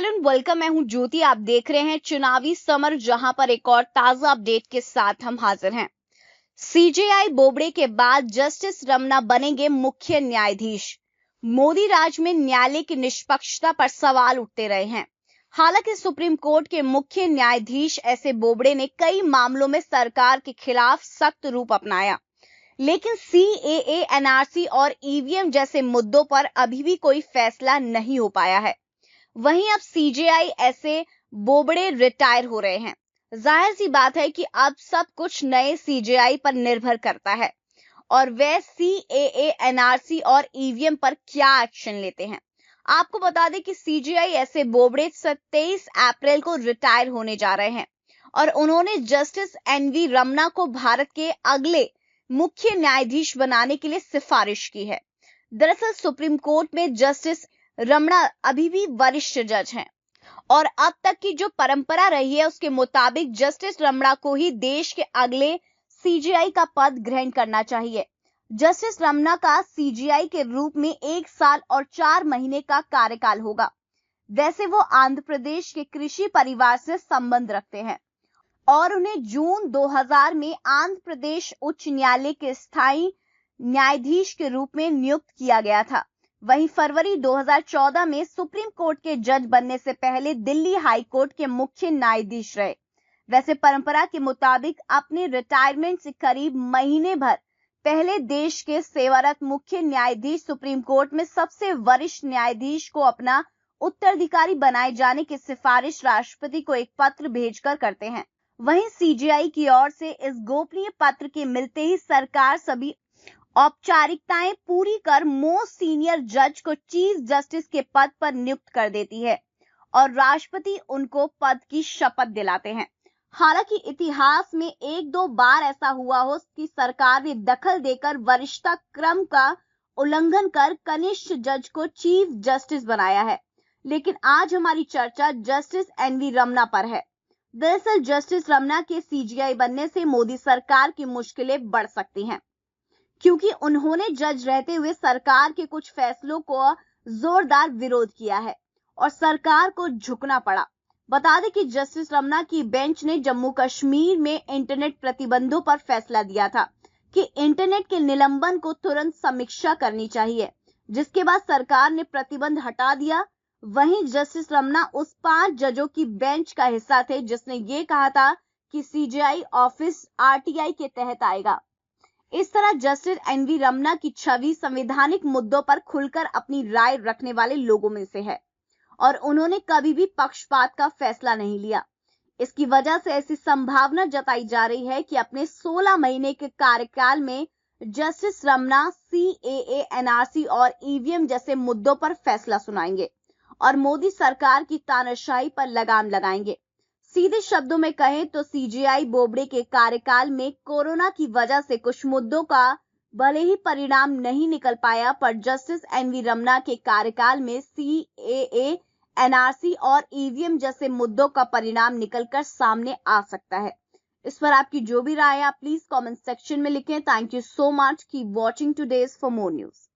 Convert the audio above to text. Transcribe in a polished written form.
Hello and welcome. मैं हूं ज्योति। आप देख रहे हैं चुनावी समर, जहां पर एक और ताजा अपडेट के साथ हम हाजिर हैं। सीजेआई बोबड़े के बाद जस्टिस रमन्ना बनेंगे मुख्य न्यायाधीश। मोदी राज में न्यायालय की निष्पक्षता पर सवाल उठते रहे हैं। हालांकि सुप्रीम कोर्ट के मुख्य न्यायाधीश एसए बोबड़े ने कई मामलों में सरकार के खिलाफ सख्त रूप अपनाया, लेकिन सीएए, एनआरसी और ईवीएम जैसे मुद्दों पर अभी भी कोई फैसला नहीं हो पाया है। वहीं अब सीजेआई ऐसे बोबड़े रिटायर हो रहे हैं। जाहिर सी बात है कि अब सब कुछ नए सीजेआई पर निर्भर करता है और वे सीएए, एनआरसी और ईवीएम पर क्या एक्शन लेते हैं। आपको बता दें कि सीजेआई ऐसे बोबड़े 27 अप्रैल को रिटायर होने जा रहे हैं और उन्होंने जस्टिस एनवी रमन्ना को भारत के अगले मुख्य न्यायाधीश बनाने के लिए सिफारिश की है। दरअसल सुप्रीम कोर्ट में जस्टिस रमन्ना अभी भी वरिष्ठ जज हैं और अब तक की जो परंपरा रही है उसके मुताबिक जस्टिस रमन्ना को ही देश के अगले सीजेआई का पद ग्रहण करना चाहिए। जस्टिस रमन्ना का सीजेआई के रूप में 1 साल और 4 महीने का कार्यकाल होगा। वैसे वो आंध्र प्रदेश के कृषि परिवार से संबंध रखते हैं और उन्हें जून 2000 में आंध्र प्रदेश उच्च न्यायालय के स्थायी न्यायाधीश के रूप में नियुक्त किया गया था। वहीं फरवरी 2014 में सुप्रीम कोर्ट के जज बनने से पहले दिल्ली हाई कोर्ट के मुख्य न्यायाधीश रहे। वैसे परंपरा के मुताबिक अपने रिटायरमेंट से करीब महीने भर पहले देश के सेवारत मुख्य न्यायाधीश सुप्रीम कोर्ट में सबसे वरिष्ठ न्यायाधीश को अपना उत्तराधिकारी बनाए जाने की सिफारिश राष्ट्रपति को एक पत्र भेजकर करते हैं। वहीं सीजेआई की ओर से इस गोपनीय पत्र के मिलते ही सरकार सभी औपचारिकताएं पूरी कर मोस्ट सीनियर जज को चीफ जस्टिस के पद पर नियुक्त कर देती है और राष्ट्रपति उनको पद की शपथ दिलाते हैं। हालांकि इतिहास में 1-2 बार ऐसा हुआ हो कि सरकार ने दखल देकर वरिष्ठता क्रम का उल्लंघन कर कनिष्ठ जज को चीफ जस्टिस बनाया है, लेकिन आज हमारी चर्चा जस्टिस एनवी रमन्ना पर है। दरअसल जस्टिस रमन्ना के सीजेआई बनने से मोदी सरकार की मुश्किलें बढ़ सकती हैं, क्योंकि उन्होंने जज रहते हुए सरकार के कुछ फैसलों को जोरदार विरोध किया है और सरकार को झुकना पड़ा। बता दें कि जस्टिस रमन्ना की बेंच ने जम्मू कश्मीर में इंटरनेट प्रतिबंधों पर फैसला दिया था कि इंटरनेट के निलंबन को तुरंत समीक्षा करनी चाहिए, जिसके बाद सरकार ने प्रतिबंध हटा दिया। वहीं जस्टिस रमन्ना उस 5 जजों की बेंच का हिस्सा थे जिसने ये कहा था कि सीजेआई ऑफिस आरटीआई के तहत आएगा। इस तरह जस्टिस एनवी रमन्ना की छवि संवैधानिक मुद्दों पर खुलकर अपनी राय रखने वाले लोगों में से है और उन्होंने कभी भी पक्षपात का फैसला नहीं लिया। इसकी वजह से ऐसी संभावना जताई जा रही है कि अपने 16 महीने के कार्यकाल में जस्टिस रमन्ना सीएए, एनआरसी और ईवीएम जैसे मुद्दों पर फैसला सुनाएंगे और मोदी सरकार की तानाशाही पर लगाम लगाएंगे। सीधे शब्दों में कहें तो सीजेआई बोबड़े के कार्यकाल में कोरोना की वजह से कुछ मुद्दों का भले ही परिणाम नहीं निकल पाया, पर जस्टिस एनवी रमन्ना के कार्यकाल में सीएए, एनआरसी और ईवीएम जैसे मुद्दों का परिणाम निकलकर सामने आ सकता है। इस पर आपकी जो भी राय है आप प्लीज कमेंट सेक्शन में लिखें। Thank you so much. Keep watching today's for more news.